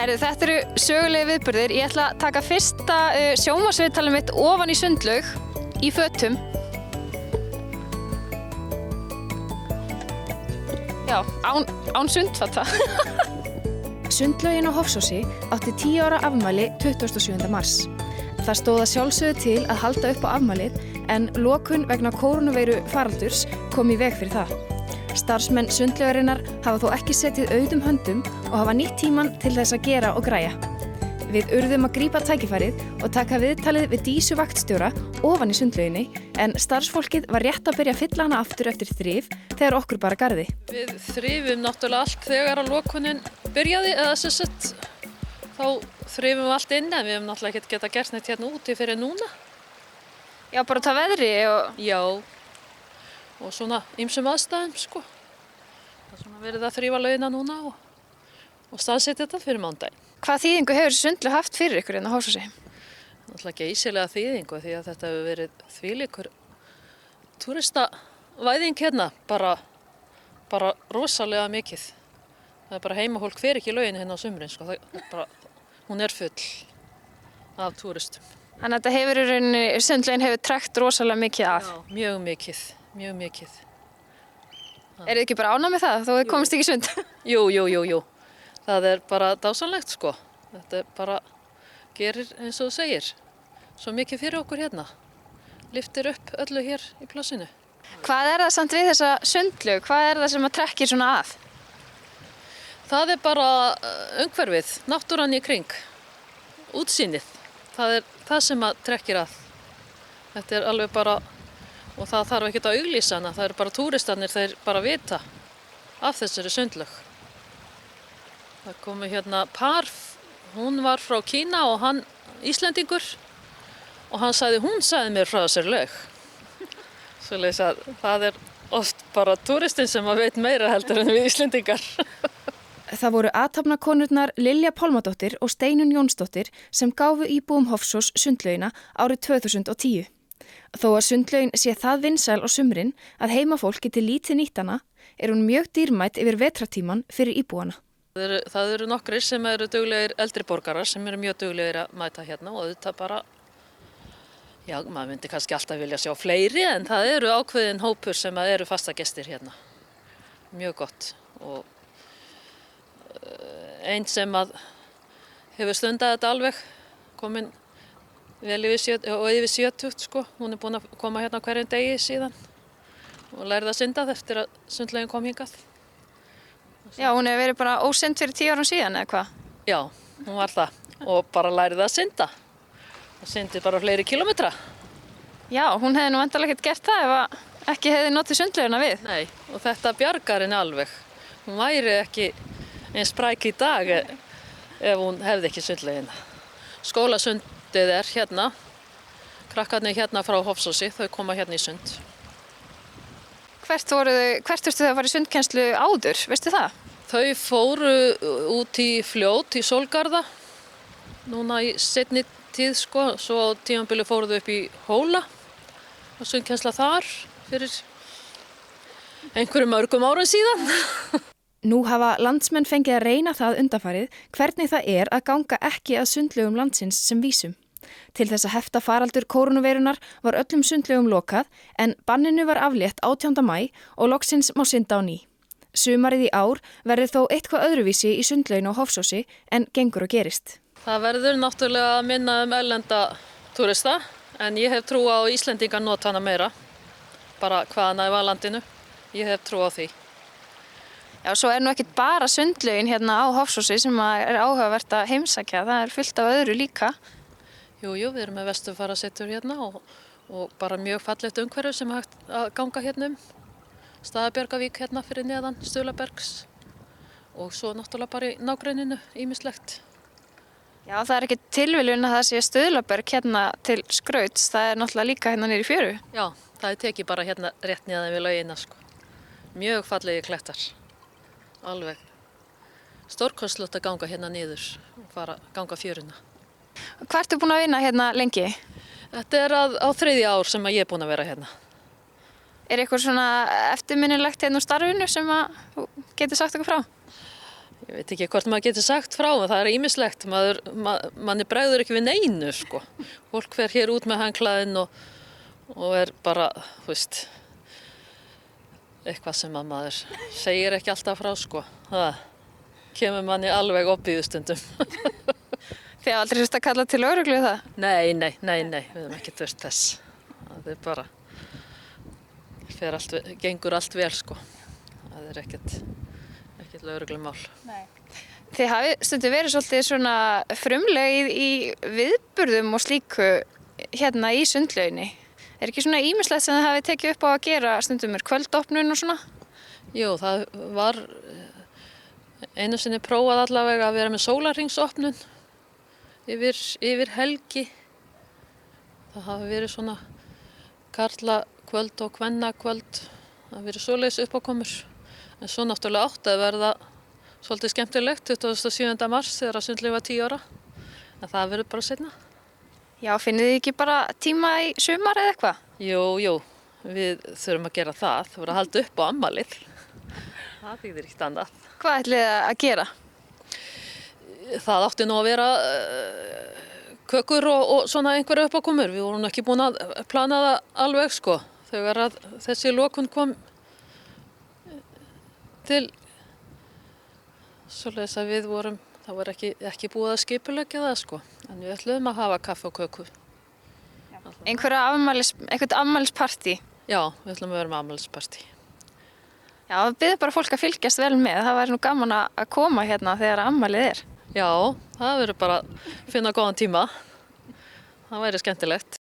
Herðu, þetta eru sögulegi viðburðir. Ég ætla að taka fyrsta sjónvarpsviðtalið mitt ofan í sundlaug í fötum. Já, án sundfata. Sundlaugin á Hofsósi átti 10 ára afmæli 27. mars. Það stóð að sjálfsögðu til að halda upp á afmælið en lokun vegna kórónuveiru faraldurs kom í veg fyrir það. Starfsmenn sundlaugarinnar hafa þó ekki setið auðum höndum og hafa nýtt tímann til þess að gera og græja. Við urðum að grípa tækifærið og taka viðtalið við Dísu vaktstjóra ofan í sundlauginni en starfsfólkið var rétt að byrja að fylla hana aftur eftir þrif þegar okkur bara garði. Við þrifum náttúrulega allt þegar að lokunin byrjaði eða þá þrifum við allt inn en við hefum náttúrulega ekki getað gert neitt hérna úti fyrir núna. Já, bara það veðri og... Já, og svona ýmsum aðstæðum sko. Það er svona verið að þrífa laugina núna og staðsetja þetta fyrir mándaginn. Hvað þýðingu hefur sundlaug haft fyrir ykkur hérna á Hofsósi? Náttúrulega geysilega þýðingu því að þetta hefur verið þvílíkur túristavæðing hérna, bara rosalega mikið. Það er bara heimafólk fer ekki í laugina hérna á sumrin sko, hún er full af túristum. Þannig að þetta hefur í rauninni, sundlaugin hefur trekt rosalega mikið að. Já, mjög mikið. Eru þið ekki bara ánægð með það, þó þið komist ekki í sund? Jú. Það er bara dásamlegt sko. Þetta bara gerir eins og þú segir. Svo mikið fyrir okkur hérna. Lyftir upp öllu hér í plássinu. Hvað er það samt við þessa sundlaug? Hvað er það sem að trekkir svona að? Það er bara umhverfið, náttúran í kring, útsýnið. Það er það sem að trekkir að. Þetta er alveg bara, og það þarf ekkert að auglýsa hana, það eru bara túristarnir, þeir bara vita af þessari sundlaug. Það komu hérna par, hún var frá Kína og hann Íslendingur og hún sagði mér frá þessari laug. Svoleiðis að það er oft bara túristinn sem að veit meira heldur en við Íslendingar. Það voru athafnakonurnar Lilja Pálmadóttir og Steinunn Jónsdóttir sem gáfu íbúum Hofsós sundlaugina árið 2010. Þó að sundlaugin sé það vinsæl á sumrin að heimafólk geti lítið nýtt hana, er hún mjög dýrmæt yfir vetrartíman fyrir íbúana. Það eru nokkrir sem eru duglegir eldri borgarar sem eru mjög duglegir að mæta hérna og þetta bara, já, maður myndi kannski alltaf vilja sjá fleiri en það eru ákveðin hópur sem eru fasta gestir hérna. Mjög gott og einn sem að hefur stundað þetta alveg, komin vel yfir 70 sko, hún er búin að koma hérna hverjum degi síðan og lærði að synda eftir að sundlaugin kom hingað. Já, hún hefur verið bara ósynd fyrir 10 árum síðan eða hvað? Já, hún var það og bara lærði að synda og syndi bara fleiri kilometra. Já, hún hefði nú vantarlega ekkert gert það ef ekki hefði notið sundlaugina við. Nei, og þetta bjargar henni alveg. Hún væri ekki eins spræk í dag ef hún hefði ekki sundlaugina. Skólasundið er hérna, krakkarnir hérna frá Hofsósi, þau koma hérna í sund. Hvert þurftu þau að fara í sundkennslu áður, veistu það? Þau fóru út í fljót í Sólgarða, núna í seinni tíð sko, svo á tímabili fóru þau upp í Hóla og sundkennsla þar fyrir einhverjum mörgum árum síðan. Nú hafa landsmenn fengið að reyna það undanfarið hvernig það er að ganga ekki að sundlaugum landsins sem vísum. Til þess að hefta faraldur kórónuveirunar var öllum sundlaugum lokað en banninu var aflétt 18. maí og loksins má synda á ný. Sumarið í ár verður þó eitthvað öðruvísi í sundlauginu á Hofsósi en gengur og gerist. Það verður náttúrulega að minna erlenda túrista en ég hef trú á Íslendingar nota hana meira, bara hvaðan að var landinu, ég hef trú á því. Já, svo er nú ekkert bara sundlaugin hérna á Hofsósi sem er áhugavert að heimsækja, það er fullt af öðru líka. Jú, við erum með vesturfarasetur hérna og bara mjög fallegt umhverfi sem hægt að ganga hérna Staðabjargavík hérna fyrir neðan Stuðlabergs og svo náttúrulega bara í nágrenninu ýmislegt. Já, það er ekki tilviljun að það sé Stuðlaberg hérna til skrauts, það er náttúrulega líka hérna niður í fjöru. Já, það er tekið bara hérna rétt neðan við laugina sko. Mjög fallegi klettar, alveg. Stórkostlegt að ganga hérna niður og ganga fjöruna. Hvað ertu búin að vinna hérna lengi? Þetta er á 3. ár sem ég er búin að vera hérna. Er eitthvað svona eftirminnilegt hérna úr starfinu sem að þú getur sagt okkur frá? Ég veit ekki hvort maður getur sagt frá, en það ýmislegt. Manni bregður ekki við neinu, sko. Fólk fer hér út með handklæðin og bara, þú veist, eitthvað sem að maður segir ekki alltaf frá, sko. Það kemur manni alveg oppiðu stundum. Þið hafa aldrei þurft að kalla til lögreglu það? Nei, við höfum ekki þurft þess. Það er bara, gengur allt vel, sko. Það er ekkert lögreglumál. Þið hafi stundum verið svolítið svona frumleg í viðburðum og slíku hérna í sundlauginni. Er ekki svona ýmislegt sem þið hafi tekið upp á að gera stundum kvöldopnun og svona? Jú, það var einu sinni prófað allavega að vera með sólarhringsopnun yfir helgi. Það hafi verið svona karlakvöld og kvennakvöld. Það hafi verið svoleiðis uppákomur. En svo náttúrulega átti að verða svolítið skemmtilegt 27. mars þegar að sundlaugin var 10 ára. En það verður bara seinna. Já, finnið þið ekki bara tíma í sumar eða eitthvað? Jú, við þurfum að gera það. Það verður að halda upp á afmælið. Það þýðir ekkert annað. Hvað ætlið þið að gera? Það átti nú að vera kökur og svona einhverja uppákomur. Við vorum ekki búin að plana það alveg, sko. Þegar að þessi lokun kom til svoleiðis að það var ekki búið að skipuleggja það, sko. En við ætlum að hafa kaffi og köku. Eitthvað afmælispartí? Já, við ætlum að vera með afmælispartí. Já, við biðum bara fólk að fylgjast vel með. Það væri nú gaman að koma hérna þegar afmælið er. Já, það verður bara að finna góðan tíma. Það væri skemmtilegt.